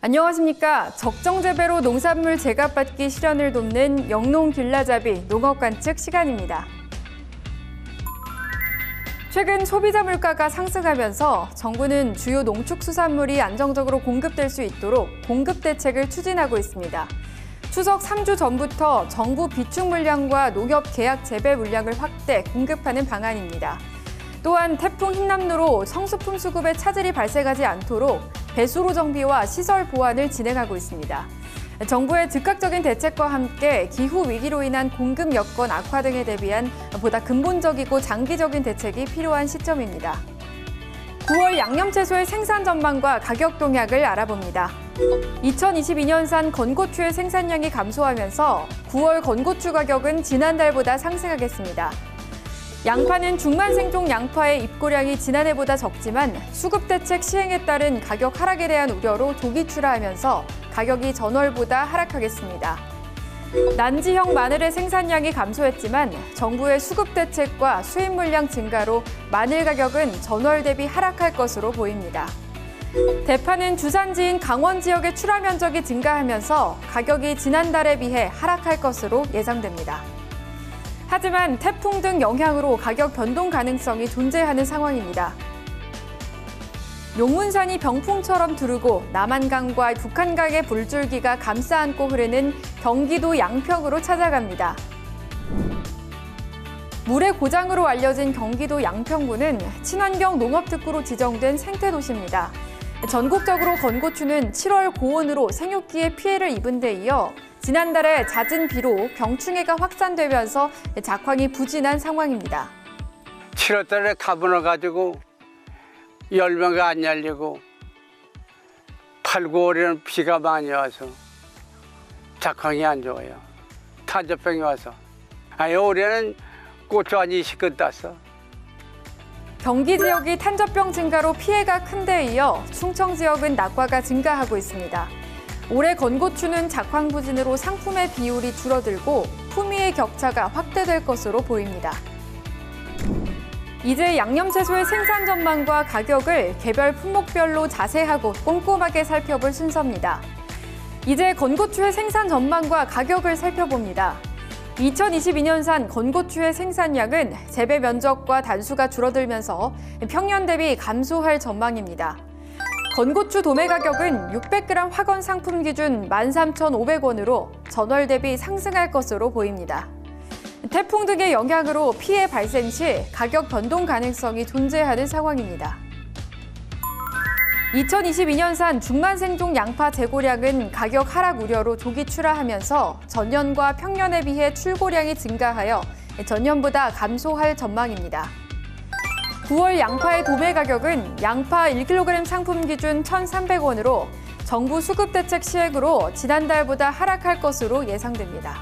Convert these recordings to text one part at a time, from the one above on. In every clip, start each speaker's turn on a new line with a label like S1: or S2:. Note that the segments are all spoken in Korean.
S1: 안녕하십니까. 적정재배로 농산물 제값받기 실현을 돕는 영농 길라잡이 농업관측 시간입니다. 최근 소비자 물가가 상승하면서 정부는 주요 농축수산물이 안정적으로 공급될 수 있도록 공급 대책을 추진하고 있습니다. 추석 3주 전부터 정부 비축 물량과 농협 계약 재배 물량을 확대 공급하는 방안입니다. 또한 태풍 흰남노로 성수품 수급에 차질이 발생하지 않도록 배수로 정비와 시설 보완을 진행하고 있습니다. 정부의 즉각적인 대책과 함께 기후 위기로 인한 공급 여건 악화 등에 대비한 보다 근본적이고 장기적인 대책이 필요한 시점입니다. 9월 양념채소의 생산 전망과 가격 동향을 알아봅니다. 2022년산 건고추의 생산량이 감소하면서 9월 건고추 가격은 지난달보다 상승하겠습니다. 양파는 중만생종 양파의 입고량이 지난해보다 적지만 수급 대책 시행에 따른 가격 하락에 대한 우려로 조기 출하하면서 가격이 전월보다 하락하겠습니다. 난지형 마늘의 생산량이 감소했지만 정부의 수급 대책과 수입 물량 증가로 마늘 가격은 전월 대비 하락할 것으로 보입니다. 대파는 주산지인 강원 지역의 출하 면적이 증가하면서 가격이 지난달에 비해 하락할 것으로 예상됩니다. 하지만 태풍 등 영향으로 가격 변동 가능성이 존재하는 상황입니다. 용문산이 병풍처럼 두르고 남한강과 북한강의 불줄기가 감싸 안고 흐르는 경기도 양평으로 찾아갑니다. 물의 고장으로 알려진 경기도 양평구는 친환경 농업특구로 지정된 생태도시입니다. 전국적으로 건고추는 7월 고온으로 생육기에 피해를 입은 데 이어 지난달에 잦은 비로 병충해가 확산되면서 작황이 부진한 상황입니다.
S2: 7월 달에 가보너 가지고 열매가 안 열리고 8, 9월에는 비가 많이 와서 작황이 안 좋아요. 탄저병이 와서. 올해는 고추 한 20근 땄어.
S1: 경기 지역이 탄저병 증가로 피해가 큰 데 이어 충청 지역은 낙과가 증가하고 있습니다. 올해 건고추는 작황 부진으로 상품의 비율이 줄어들고 품위의 격차가 확대될 것으로 보입니다. 이제 양념채소의 생산 전망과 가격을 개별 품목별로 자세하고 꼼꼼하게 살펴볼 순서입니다. 이제 건고추의 생산 전망과 가격을 살펴봅니다. 2022년산 건고추의 생산량은 재배 면적과 단수가 줄어들면서 평년 대비 감소할 전망입니다. 건고추 도매 가격은 600g 화건 상품 기준 13,500원으로 전월 대비 상승할 것으로 보입니다. 태풍 등의 영향으로 피해 발생 시 가격 변동 가능성이 존재하는 상황입니다. 2022년산 중만생종 양파 재고량은 가격 하락 우려로 조기 출하하면서 전년과 평년에 비해 출고량이 증가하여 전년보다 감소할 전망입니다. 9월 양파의 도매 가격은 양파 1kg 상품 기준 1,300원으로 정부 수급 대책 시행으로 지난달보다 하락할 것으로 예상됩니다.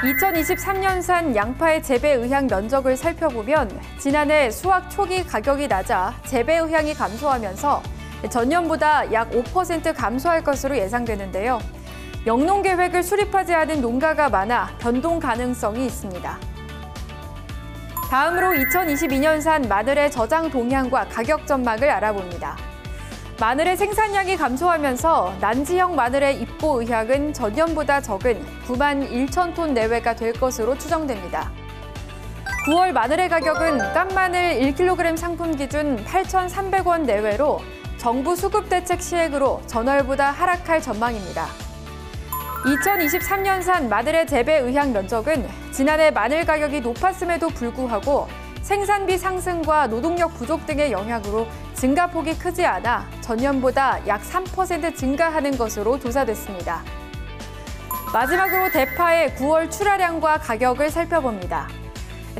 S1: 2023년산 양파의 재배 의향 면적을 살펴보면 지난해 수확 초기 가격이 낮아 재배 의향이 감소하면서 전년보다 약 5% 감소할 것으로 예상되는데요. 영농 계획을 수립하지 않은 농가가 많아 변동 가능성이 있습니다. 다음으로 2022년산 마늘의 저장 동향과 가격 전망을 알아봅니다. 마늘의 생산량이 감소하면서 난지형 마늘의 입고 의향은 전년보다 적은 9만 1천 톤 내외가 될 것으로 추정됩니다. 9월 마늘의 가격은 깐마늘 1kg 상품 기준 8,300원 내외로 정부 수급 대책 시행으로 전월보다 하락할 전망입니다. 2023년산 마늘의 재배 의향 면적은 지난해 마늘 가격이 높았음에도 불구하고 생산비 상승과 노동력 부족 등의 영향으로 증가폭이 크지 않아 전년보다 약 3% 증가하는 것으로 조사됐습니다. 마지막으로 대파의 9월 출하량과 가격을 살펴봅니다.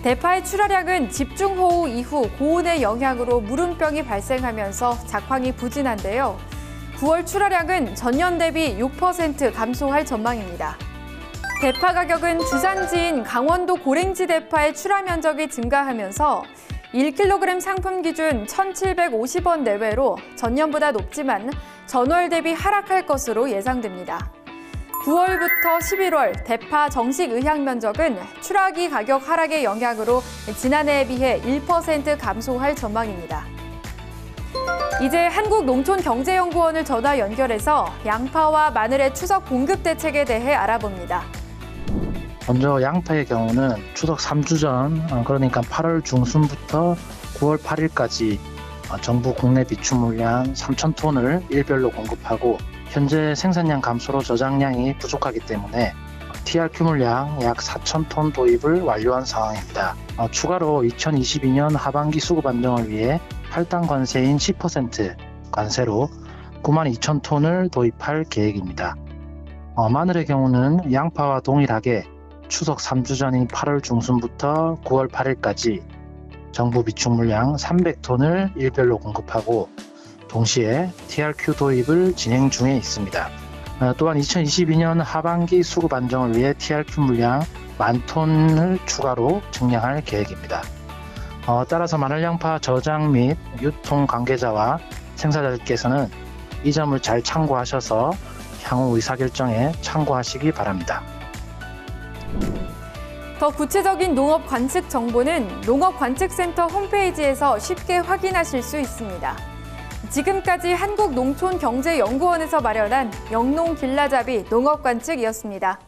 S1: 대파의 출하량은 집중호우 이후 고온의 영향으로 무름병이 발생하면서 작황이 부진한데요. 9월 출하량은 전년 대비 6% 감소할 전망입니다. 대파 가격은 주산지인 강원도 고랭지 대파의 출하 면적이 증가하면서 1kg 상품 기준 1,750원 내외로 전년보다 높지만 전월 대비 하락할 것으로 예상됩니다. 9월부터 11월 대파 정식 의향 면적은 출하기 가격 하락의 영향으로 지난해에 비해 1% 감소할 전망입니다. 이제 한국농촌경제연구원을 전화 연결해서 양파와 마늘의 추석 공급 대책에 대해 알아봅니다.
S3: 먼저 양파의 경우는 추석 3주 전, 그러니까 8월 중순부터 9월 8일까지 정부 국내 비축 물량 3,000톤을 일별로 공급하고 현재 생산량 감소로 저장량이 부족하기 때문에 TRQ 물량 약 4,000톤 도입을 완료한 상황입니다. 추가로 2022년 하반기 수급 안정을 위해 할당 관세인 10% 관세로 92,000톤을 도입할 계획입니다. 마늘의 경우는 양파와 동일하게 추석 3주 전인 8월 중순부터 9월 8일까지 정부 비축 물량 300톤을 일별로 공급하고 동시에 TRQ 도입을 진행 중에 있습니다. 또한 2022년 하반기 수급 안정을 위해 TRQ 물량 10,000톤을 추가로 증량할 계획입니다. 따라서 마늘 양파 저장 및 유통 관계자와 생산자들께서는 이 점을 잘 참고하셔서 향후 의사결정에 참고하시기 바랍니다.
S1: 더 구체적인 농업 관측 정보는 농업관측센터 홈페이지에서 쉽게 확인하실 수 있습니다. 지금까지 한국농촌경제연구원에서 마련한 영농 길라잡이 농업관측이었습니다.